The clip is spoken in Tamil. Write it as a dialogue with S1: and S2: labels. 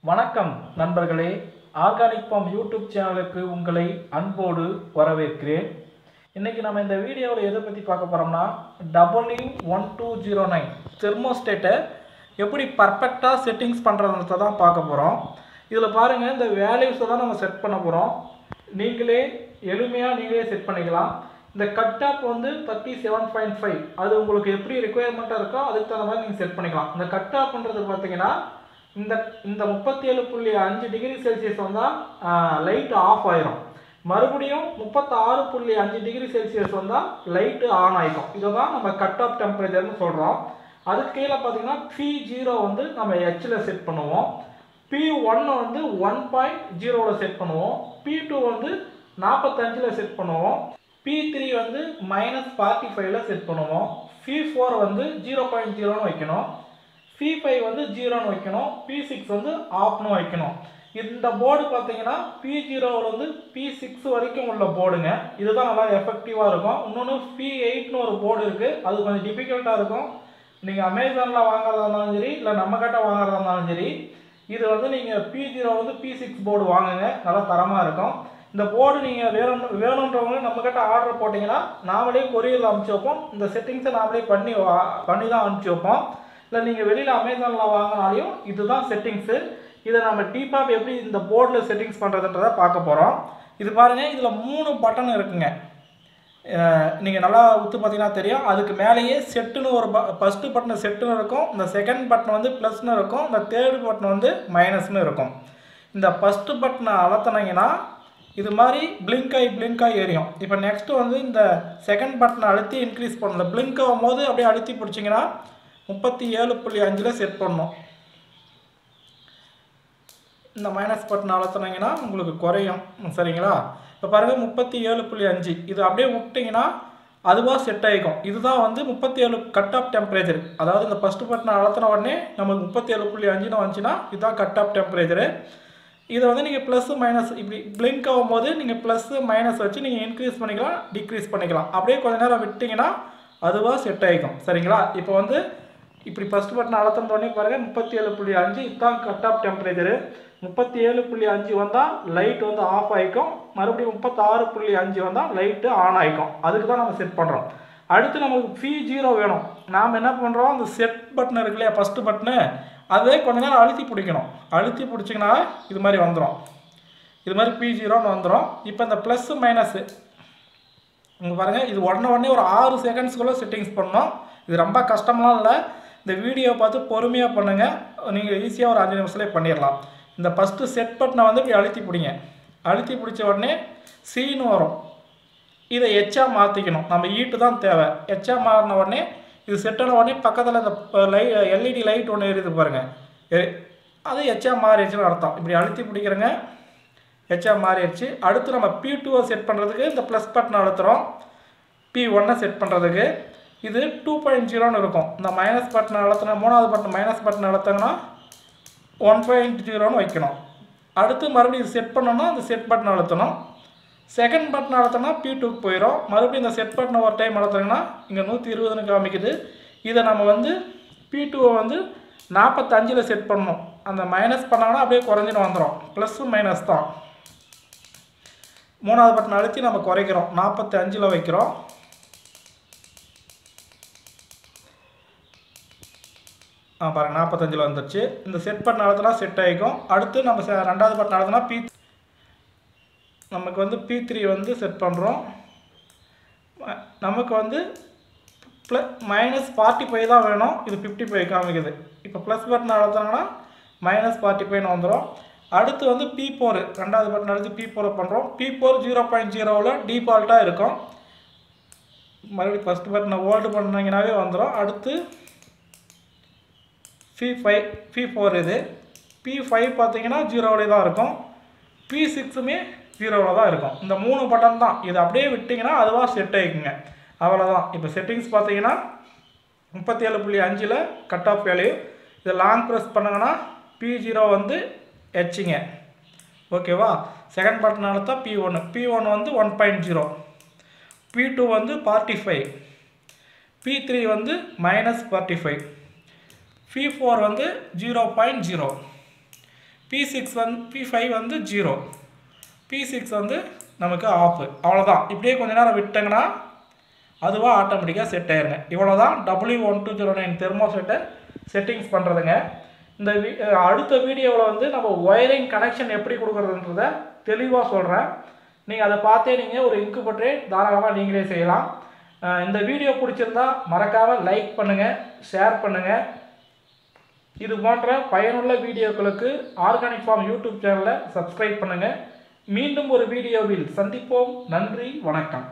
S1: வணக்கம் நண்பர்களே, ஆர்கானிக் ஃபார்ம் யூடியூப் சேனலுக்கு உங்களை அன்போடு வரவேற்கிறேன். இன்றைக்கி நம்ம இந்த வீடியோவில் எதை பற்றி பார்க்க போகிறோம்னா W1209 தெர்மோஸ்டேட்டை எப்படி பர்ஃபெக்டாக செட்டிங்ஸ் பண்ணுறதை தான் பார்க்க போகிறோம். இதில் பாருங்கள், இந்த வேல்யூஸை தான் நம்ம செட் பண்ண போகிறோம். நீங்களே எளிமையாக நீங்களே செட் பண்ணிக்கலாம். இந்த கட் ஆஃப் வந்து 37.5 அது உங்களுக்கு எப்படி ரெக்குயர்மெண்ட்டாக இருக்கோ அதுக்கு தகுந்த மாதிரி நீங்கள் செட் பண்ணிக்கலாம். இந்த கட் ஆஃப் பண்ணுறது பார்த்தீங்கன்னா இந்த 37.5 டிகிரி செல்சியஸ் வந்தால் லைட்டு ஆஃப் ஆயிரும். மறுபடியும் 36.5 டிகிரி செல்சியஸ் வந்தால் லைட்டு ஆன் ஆகிடும். இதை தான் நம்ம கட் ஆஃப் டெம்பரேச்சர்னு சொல்கிறோம். அதுக்கு கீழே பார்த்தீங்கன்னா P0 வந்து நம்ம Hல செட் பண்ணுவோம். P1 வந்து 1.0ல் செட் பண்ணுவோம். P2 வந்து 45ல் செட் பண்ணுவோம். P3 வந்து -45ல் செட் பண்ணுவோம். P4 வந்து 0.0ன்னு வைக்கணும். P5 வந்து 0ன்னு வைக்கணும். P6 வந்து ஆஃப்னு வைக்கணும். இந்த போர்டு பார்த்தீங்கன்னா P0வில் வந்து P6 வரைக்கும் உள்ள போர்டுங்க. இதுதான் நல்லா எஃபெக்டிவாக இருக்கும். இன்னொன்று P8ன்னு ஒரு போர்டு இருக்குது. அது கொஞ்சம் டிஃபிகல்ட்டாக இருக்கும். நீங்கள் அமேசானில் வாங்குறதா இருந்தாலும் சரி, இல்லை நம்ம கிட்ட வாங்குறதா இருந்தாலும் சரி, இது வந்து நீங்கள் P0 வந்து P6 போர்டு வாங்குங்க, நல்லா தரமாக இருக்கும். இந்த போர்டு நீங்கள் வேணுன்றவங்க நம்மக்கிட்ட ஆர்டர் போட்டிங்கன்னா நாமளே கொரியரில் அனுப்பிச்சி வைப்போம். இந்த செட்டிங்ஸை நாமளே பண்ணி தான் அனுப்பிச்சி வைப்போம். இல்லை நீங்கள் வெளியில் அமேசானில் வாங்கினாலையும் இதுதான் செட்டிங்ஸு. இதை நம்ம டீப்பாக எப்படி இந்த போர்டில் செட்டிங்ஸ் பண்ணுறதுன்றதை பார்க்க போகிறோம். இது பாருங்கள், இதில் 3 பட்டன் இருக்குங்க. நீங்கள் நல்லா உத்து பார்த்தீங்கன்னா தெரியும். அதுக்கு மேலேயே செட்டுன்னு ஒரு ஃபஸ்ட்டு பட்டன் செட்டுன்னு இருக்கும். இந்த செகண்ட் பட்டன் வந்து ப்ளஸ்ன்னு இருக்கும். இந்த தேர்டு பட்டன் வந்து மைனஸ்ன்னு இருக்கும். இந்த ஃபஸ்ட்டு பட்டனை அழுத்தினீங்கன்னா இது மாதிரி பிளிங்க் ஆகி எரியும். இப்போ நெக்ஸ்ட்டு வந்து இந்த செகண்ட் பட்டனை அழுத்தி இன்க்ரீஸ் பண்ணணும். பிளிங்க் ஆகும்போது அப்படியே அழுத்தி பிடிச்சிங்கன்னா 37.5ல் செட் பண்ணணும். இந்த மைனஸ் பட்டன் அழுத்தினீங்கன்னா உங்களுக்கு குறையும். சரிங்களா? இப்போ பாருங்கள் 37.5 இது அப்படியே விட்டிங்கன்னா அதுவாக செட் ஆகிக்கும். இதுதான் வந்து 37 கட் ஆஃப் டெம்பரேச்சர். அதாவது இந்த ஃபஸ்ட்டு பட்டனை அழுத்தின உடனே நமக்கு 37.5ன்னு வந்துச்சுன்னா இதுதான் கட் ஆஃப் டெம்பரேச்சரு. இதை வந்து நீங்கள் ப்ளஸ் மைனஸ் இப்படி பிளிங்க் ஆகும்போது நீங்கள் ப்ளஸ் மைனஸ் வச்சு நீங்கள் இன்க்ரீஸ் பண்ணிக்கலாம், டிக்ரீஸ் பண்ணிக்கலாம். அப்படியே கொஞ்ச நேரம் விட்டிங்கன்னா அதுவாக செட் ஆகிக்கும். சரிங்களா? இப்போ வந்து இப்படி ஃபஸ்ட் பட்டன் அழுத்தினோடனே பாருங்கள் 37.5 இதுதான் கட் ஆஃப் டெம்பரேச்சரு. 37.5 வந்தால் லைட் வந்து ஆஃப் ஆகிக்கும். மறுபடியும் 36.5 வந்தால் லைட்டு ஆன் ஆகிக்கும். அதுக்கு தான் நம்ம செட் பண்ணுறோம். அடுத்து நமக்கு P0 வேணும். நாம் என்ன பண்ணுறோம், அந்த செட் பட்டன் இருக்கு இல்லையா, ஃபஸ்ட்டு பட்டனு, அதே கொஞ்ச நேரம் அழுத்தி பிடிக்கணும். அழுத்தி பிடிச்சிங்கன்னா இது மாதிரி வந்துடும். இது மாதிரி P0ன்னு வந்துடும். இப்போ இந்த ப்ளஸ் மைனஸு இங்கே பாருங்கள், இது உடனே ஒரு 6 செகண்ட்ஸ்குள்ளே செட்டிங்ஸ் பண்ணணும். இது ரொம்ப கஷ்டம்லாம் இல்லை. இந்த வீடியோ பார்த்து பொறுமையாக பண்ணுங்கள். நீங்கள் ஈஸியாக ஒரு 5 நிமிஷத்துலேயே பண்ணிடலாம். இந்த ஃபஸ்ட்டு செட் பட்டனை வந்து இப்படி அழுத்தி பிடிங்க. அழுத்தி பிடிச்ச உடனே சீன்னு வரும். இதை எச்சாக மாற்றிக்கணும். நம்ம ஈட்டு தான் தேவை. எச்சாக மாறின உடனே இது செட்டான உடனே பக்கத்தில் இந்த எல்இடி லைட் ஒன்று எரியுது பாருங்கள், அது எச்சாக மாறிடுச்சுன்னு அர்த்தம். இப்படி அழுத்தி பிடிக்கிறேங்க, எச்சாக மாறிடுச்சு. அடுத்து நம்ம P2 செட் பண்ணுறதுக்கு இந்த ப்ளஸ் பட்டனை அழுத்துகிறோம். P1 செட் பண்ணுறதுக்கு இது 2.0ன்னு இருக்கும். இந்த மைனஸ் பட்டனை அழுத்தினா, மூணாவது பட்டன் மைனஸ் பட்டனை அழுத்திங்கன்னா 1.0ன்னு வைக்கணும். அடுத்து மறுபடியும் இது செட் பண்ணோன்னா அந்த செட் பட்டனை அழுத்தணும். செகண்ட் பட்டன் அழுத்தினா P2க்கு போயிடும். மறுபடியும் இந்த செட் பட்டனை ஒரு டைம் அழுத்திங்கன்னா இங்கே 120ன்னு காமிக்குது. இதை நம்ம வந்து P2 வந்து 45ல் செட் பண்ணணும். அந்த மைனஸ் பண்ணாங்கன்னா அப்படியே குறைஞ்சின்னு வந்துடும். ப்ளஸ்ஸு மைனஸ் தான். மூணாவது பட்டன் அழுத்தி நம்ம குறைக்கிறோம், 45ல் வைக்கிறோம். பாருங்கள் 45ல் வந்துடுச்சு. இந்த செட் பட்டன் அழுத்தினா செட் ஆகிக்கும். அடுத்து நம்ம ரெண்டாவது பட்டன் அழுத்தினா நமக்கு வந்து P3 வந்து செட் பண்ணுறோம். நமக்கு வந்து -45 தான் வேணும். இது 55 காமிக்குது. இப்போ ப்ளஸ் பட்டன் அழுத்தினாங்கன்னா -45ன்னு வந்துடும். அடுத்து வந்து P4 ரெண்டாவது பட்டன் அழுத்தி P4 பண்ணுறோம். P4 0.0வில் டிஃபால்ட்டாக இருக்கும். மறுபடியும் ஃபஸ்ட் பட்டனை ஹோல்டு பண்ணிங்கனாவே வந்துடும். அடுத்து P4 இது. P5 பார்த்தீங்கன்னா 0வில் தான் இருக்கும். P6மே 0வில் தான் இருக்கும். இந்த 3 பட்டன் தான். இது அப்படியே விட்டிங்கன்னா அதுவாக செட் ஆகிக்குங்க. அவ்வளோதான். இப்போ செட்டிங்ஸ் பார்த்தீங்கன்னா 37.5ல் கட் ஆஃப் வேல்யூ. இதை லாங் ப்ரெஸ் பண்ணுங்கன்னா P0 வந்து ஹெச்சுங்க. ஓகேவா? செகண்ட் பட்டன் அழுத்தா P1 வந்து 1.0, P2 வந்து 45, P3 வந்து -45, P4 வந்து 0.0, P5 வந்து 0, P6 வந்து நமக்கு ஆஃப். அவ்வளோதான். இப்படியே கொஞ்ச நேரம் விட்டங்கன்னா அதுவாக ஆட்டோமேட்டிக்காக செட் ஆயிருங்க. இவ்வளோ தான் W1209 தெர்மோஸ்டேட்டை செட்டிங்ஸ் பண்ணுறதுங்க. இந்த அடுத்த வீடியோவில் வந்து நம்ம ஒயரிங் கனெக்ஷன் எப்படி கொடுக்குறதுன்றத தெளிவாக சொல்கிறேன். நீங்கள் அதை பார்த்தே நீங்கள் ஒரு இன்குபேட்டரை தாராளமாக நீங்களே செய்யலாம். இந்த வீடியோ பிடிச்சிருந்தா மறக்காமல் லைக் பண்ணுங்கள், ஷேர் பண்ணுங்கள். இது போன்ற பயனுள்ள வீடியோக்களுக்கு ஆர்கானிக் ஃபார்ம் யூடியூப் சேனலை சப்ஸ்கிரைப் பண்ணுங்கள். மீண்டும் ஒரு வீடியோவில் சந்திப்போம். நன்றி, வணக்கம்.